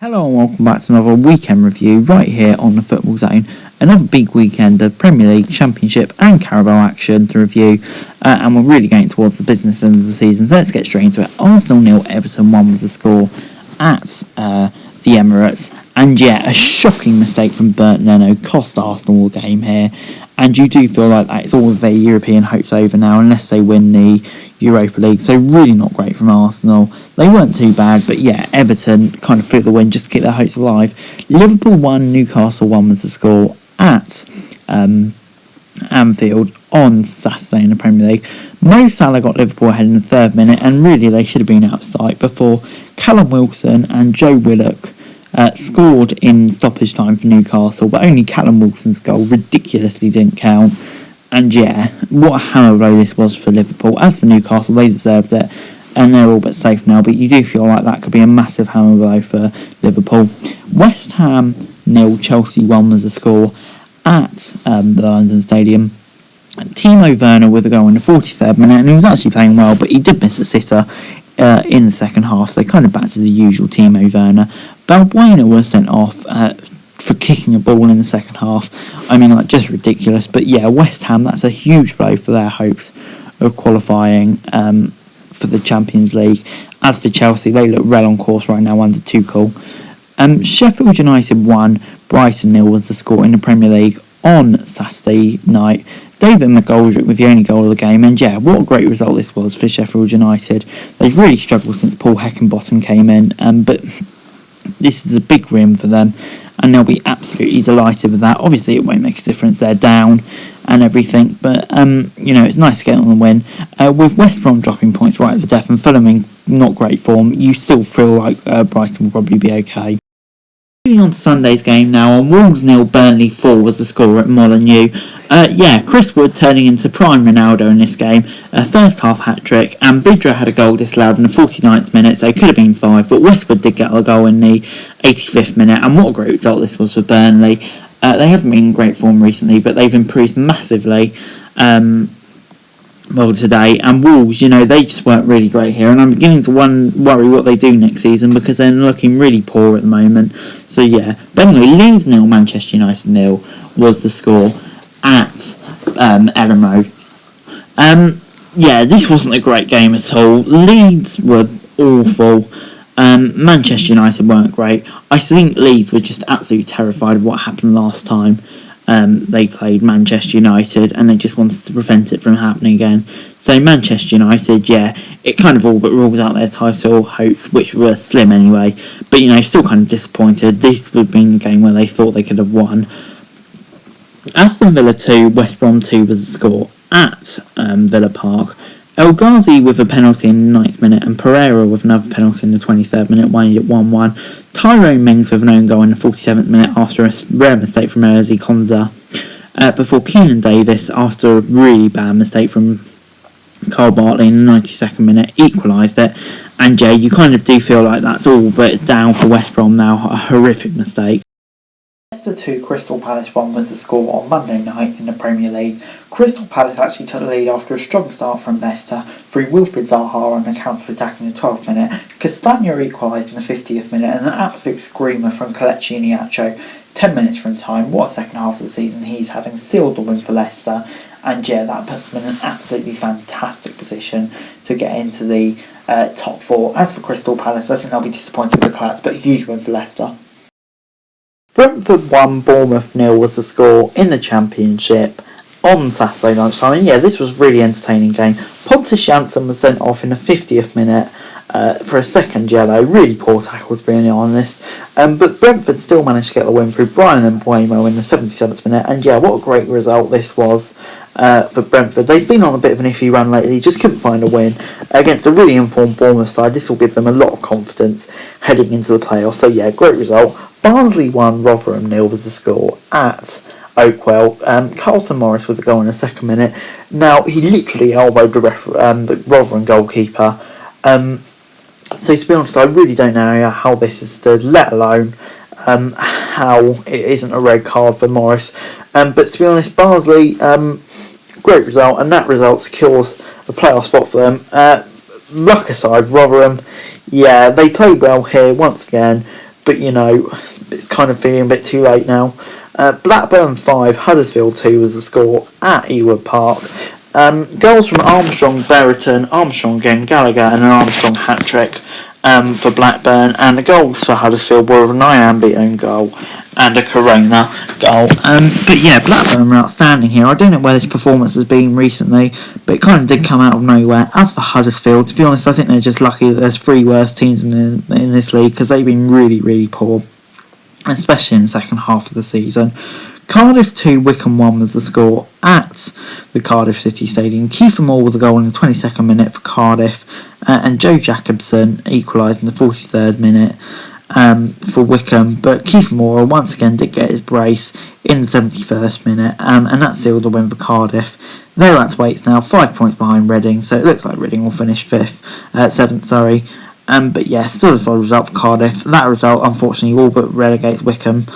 Hello and welcome back to another weekend review right here on the Football Zone. Another big weekend of Premier League, Championship and Carabao action to review, and we're really getting towards the business end of the season, so let's get straight into it. Arsenal 0, Everton 1 was the score at the Emirates, and yeah, a shocking mistake from Bernd Leno cost Arsenal the game here, and you do feel like that it's all of their European hopes over now unless they win the Europa League, so really not great from Arsenal. They weren't too bad, but yeah, Everton kind of flew the win just to keep their hopes alive. Liverpool 1, Newcastle 1 was the score at Anfield on Saturday in the Premier League. Mo Salah got Liverpool ahead in the third minute, and really they should have been out of sight before Callum Wilson and Joe Willock scored in stoppage time for Newcastle, but only Callum Wilson's goal ridiculously didn't count. And yeah, what a hammer blow this was for Liverpool. As for Newcastle, they deserved it, and they're all but safe now, but you do feel like that could be a massive hammer blow for Liverpool. West Ham 0, Chelsea 1 was the score at the London Stadium. Timo Werner with a goal in the 43rd minute, and he was actually playing well, but he did miss a sitter in the second half, so kind of back to the usual Timo Werner. Balbuena was sent off for kicking a ball in the second half. I mean, like, just ridiculous. But yeah, West Ham, that's a huge blow for their hopes of qualifying for the Champions League. As for Chelsea, they look well on course right now under Tuchel. Sheffield United 1, Brighton 0 was the score in the Premier League on Saturday night. David McGoldrick with the only goal of the game, and yeah, what a great result this was for Sheffield United. They've really struggled since Paul Heckingbottom came in, but this is a big win for them, and they'll be absolutely delighted with that. Obviously, it won't make a difference, they're down and everything, but it's nice to get on the win. With West Brom dropping points right at the death and Fulham in not great form, you still feel like Brighton will probably be okay. Moving on to Sunday's game now, on Wolves 0, Burnley 4 was the score at Molineux. Chris Wood turning into prime Ronaldo in this game. First half hat-trick, and Vidra had a goal disallowed in the 49th minute, so it could have been 5, but Westwood did get a goal in the 85th minute, and what a great result this was for Burnley. They haven't been in great form recently, but they've improved massively today, and Wolves, they just weren't really great here, and I'm beginning to worry what they do next season because they're looking really poor at the moment. So yeah, but anyway, Leeds 0, Manchester United 0 was the score at Ellen Road. This wasn't a great game at all. Leeds were awful. Manchester United weren't great. I think Leeds were just absolutely terrified of what happened last time. They played Manchester United, and they just wanted to prevent it from happening again. So Manchester United, it kind of all but rules out their title hopes, which were slim anyway. But still kind of disappointed. This would have been a game where they thought they could have won. Aston Villa 2, West Brom 2 was the score at Villa Park. El Ghazi with a penalty in the 9th minute, and Pereira with another penalty in the 23rd minute, winding at 1-1. Tyrone Mings with an own goal in the 47th minute after a rare mistake from Erzi Konza. Before Keenan Davis, after a really bad mistake from Carl Bartley in the 92nd minute, equalised it. And you kind of do feel like that's all but down for West Brom now. A horrific mistake. Leicester 2, Crystal Palace 1 was the score on Monday night in the Premier League. Crystal Palace actually took the lead after a strong start from Leicester through Wilfried Zaha on a counter-attack in the 12th minute. Castagna equalised in the 50th minute, and an absolute screamer from Kelechi Iheanacho 10 minutes from time. What a second half of the season he's having, sealed the win for Leicester, and that puts them in an absolutely fantastic position to get into the top 4. As for Crystal Palace, I think they'll be disappointed with the collapse, but a huge win for Leicester. Brentford 1, Bournemouth 0 was the score in the Championship on Saturday lunchtime. And this was a really entertaining game. Pontus Jansson was sent off in the 50th minute for a second yellow. Really poor tackles, being honest. But Brentford still managed to get the win through Brian Mbeumo in the 77th minute. And what a great result this was for Brentford. They've been on a bit of an iffy run lately, just couldn't find a win against a really informed Bournemouth side. This will give them a lot of confidence heading into the playoffs. So great result. Barnsley 1, Rotherham 0 was the score at Oakwell. Carlton Morris with the goal in the 2nd minute. Now, he literally elbowed the Rotherham goalkeeper. So to be honest, I really don't know how this is stood, let alone how it isn't a red card for Morris. But to be honest, Barnsley, great result, and that result secures the playoff spot for them. Luck aside, Rotherham, they played well here once again. but it's kind of feeling a bit too late now. Blackburn 5, Huddersfield 2 was the score at Ewood Park. Goals from Armstrong, Brereton, Armstrong again, Gallagher, and an Armstrong hat-trick for Blackburn, and the goals for Huddersfield were a Nyambi own goal and a Corona goal. But yeah, Blackburn were outstanding here. I don't know where this performance has been recently, but it kind of did come out of nowhere. As for Huddersfield, to be honest, I think they're just lucky that there's 3 worst teams in this league, because they've been really, really poor, especially in the second half of the season. Cardiff 2, Wycombe 1 was the score at the Cardiff City Stadium. Kiefer Moore with a goal in the 22nd minute for Cardiff, and Joe Jacobson equalised in the 43rd minute for Wycombe. But Kiefer Moore once again did get his brace in the 71st minute, and that sealed the win for Cardiff. They're at weights now, 5 points behind Reading, so it looks like Reading will finish 7th. But yeah, still a solid result for Cardiff. That result, unfortunately, all but relegates Wycombe.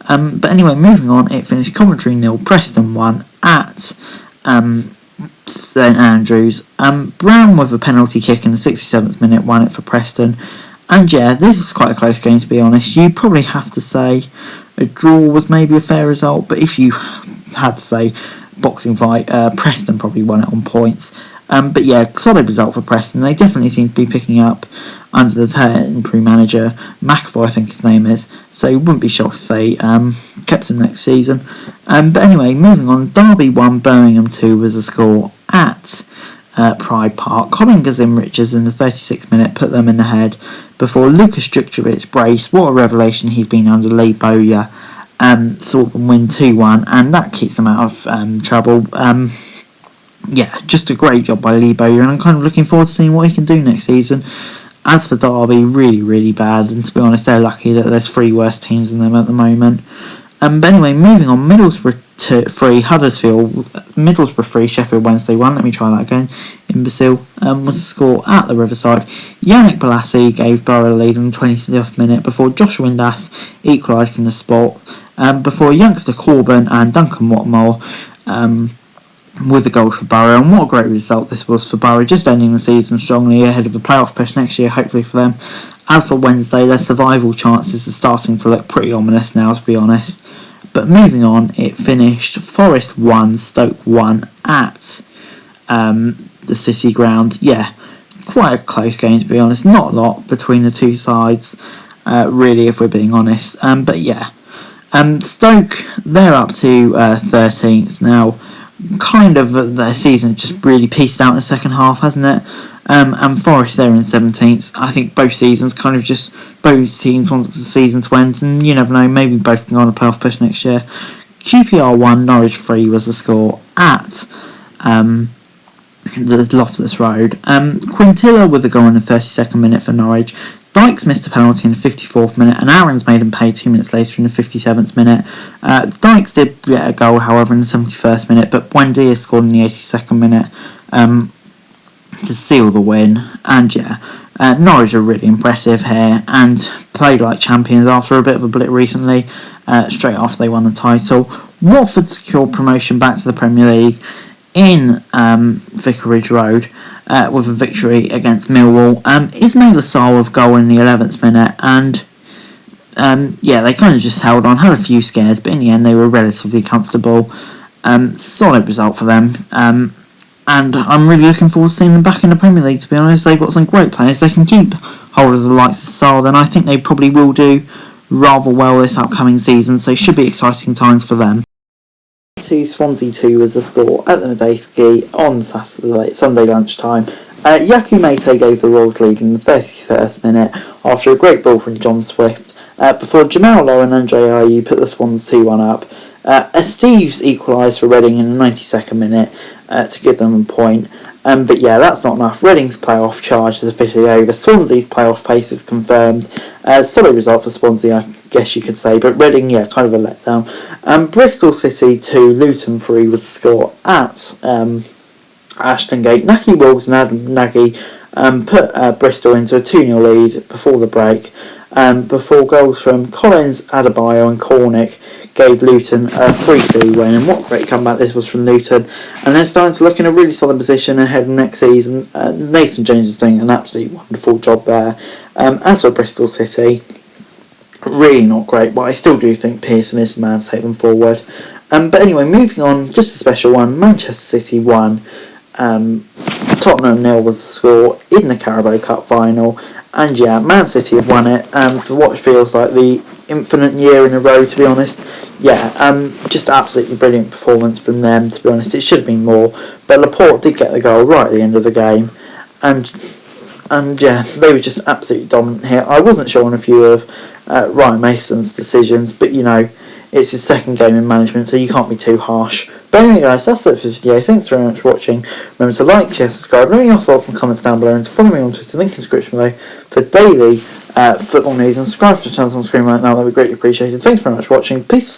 But anyway, moving on, it finished Coventry 0, Preston 1 at St Andrews. Brown with a penalty kick in the 67th minute won it for Preston. And yeah, this is quite a close game, to be honest. You'd probably have to say a draw was maybe a fair result, but if you had to say boxing fight, Preston probably won it on points. But yeah, solid result for Preston. They definitely seem to be picking up under the temporary manager, McAvoy I think his name is, so you wouldn't be shocked if they kept him next season. But anyway, moving on, Derby 1, Birmingham 2 was the score at Pride Park. Colin Gazim-Richards in the 36th minute put them in the head before Lukas Djukjevic brace. What a revelation he's been under Lee Bowyer. Saw them win 2-1, and that keeps them out of trouble. Yeah, just a great job by Lee Bowyer, and I'm kind of looking forward to seeing what he can do next season. As for Derby, really, really bad, and to be honest, they're lucky that there's 3 worse teams than them at the moment. But anyway, moving on, Middlesbrough 3, Sheffield Wednesday 1. Let me try that again. Imbecile was the score at the Riverside. Yannick Bolasie gave Borough the lead in the 20th minute before Joshua Windass equalised from the spot. Before youngster Corbyn and Duncan Watmore with the goal for Borough, and what a great result this was for Borough, just ending the season strongly ahead of the playoff push next year, hopefully for them. As for Wednesday, their survival chances are starting to look pretty ominous now, to be honest. But moving on, it finished Forest 1, Stoke 1 at the City Ground. Yeah, quite a close game, to be honest. Not a lot between the two sides, really, if we're being honest. But yeah, Stoke, they're up to 13th now. Kind of their season just really pieced out in the second half, hasn't it? And Forest, they're in 17th. I think both teams want the season to end, and you never know, maybe both can go on a playoff push next year. QPR 1, Norwich 3 was the score at the Loftus Road. Quintilla with a goal in the 32nd minute for Norwich. Dykes missed a penalty in the 54th minute, and Aarons made him pay 2 minutes later in the 57th minute. Dykes did get a goal, however, in the 71st minute, but Buendia scored in the 82nd minute to seal the win. And yeah, Norwich are really impressive here and played like champions after a bit of a blip recently, straight after they won the title. Watford secured promotion back to the Premier League in Vicarage Road with a victory against Millwall. Ismail Assar with a goal in the 11th minute, and yeah, they kind of just held on, had a few scares, but in the end they were relatively comfortable. Solid result for them, and I'm really looking forward to seeing them back in the Premier League, to be honest. They've got some great players. They can keep hold of the likes of Assar, then I think they probably will do rather well this upcoming season, so it should be exciting times for them. Swansea 2 was the score at the Medeski on Sunday lunchtime. Yaku Mate gave the Royals lead in the 31st minute after a great ball from John Swift, before Jamal Lowe and Andre Ayew put the Swans 2-1 up. Steves equalised for Reading in the 92nd minute to give them a point. But yeah, that's not enough. Reading's playoff charge is officially over. Swansea's playoff pace is confirmed. Solid result for Swansea, I guess you could say. But Reading, yeah, kind of a letdown. Bristol City 2, Luton 3 was the score at Ashton Gate. Naki Wills and Adam Nagy put Bristol into a 2-0 lead before the break. Before goals from Collins, Adebayo and Cornick gave Luton a 3-2 win, and what a great comeback this was from Luton, and they're starting to look in a really solid position ahead of next season. Nathan Jones is doing an absolutely wonderful job there. As for Bristol City, really not great, but I still do think Pearson is the man to take them forward. But anyway, moving on, just a special one. Manchester City won. Tottenham 0 was the score in the Carabao Cup final. And yeah, Man City have won it for what feels like the infinite year in a row, to be honest. Yeah, just absolutely brilliant performance from them, to be honest. It should have been more, but Laporte did get the goal right at the end of the game. And yeah, they were just absolutely dominant here. I wasn't sure on a few of Ryan Mason's decisions, but it's his second game in management, so you can't be too harsh. But anyway, guys, that's it for this video. Thanks very much for watching. Remember to like, share, subscribe, leave your thoughts and comments down below, and to follow me on Twitter, link in the description below, for daily football news, and subscribe to the channel on screen right now. That would be greatly appreciated. Thanks very much for watching. Peace.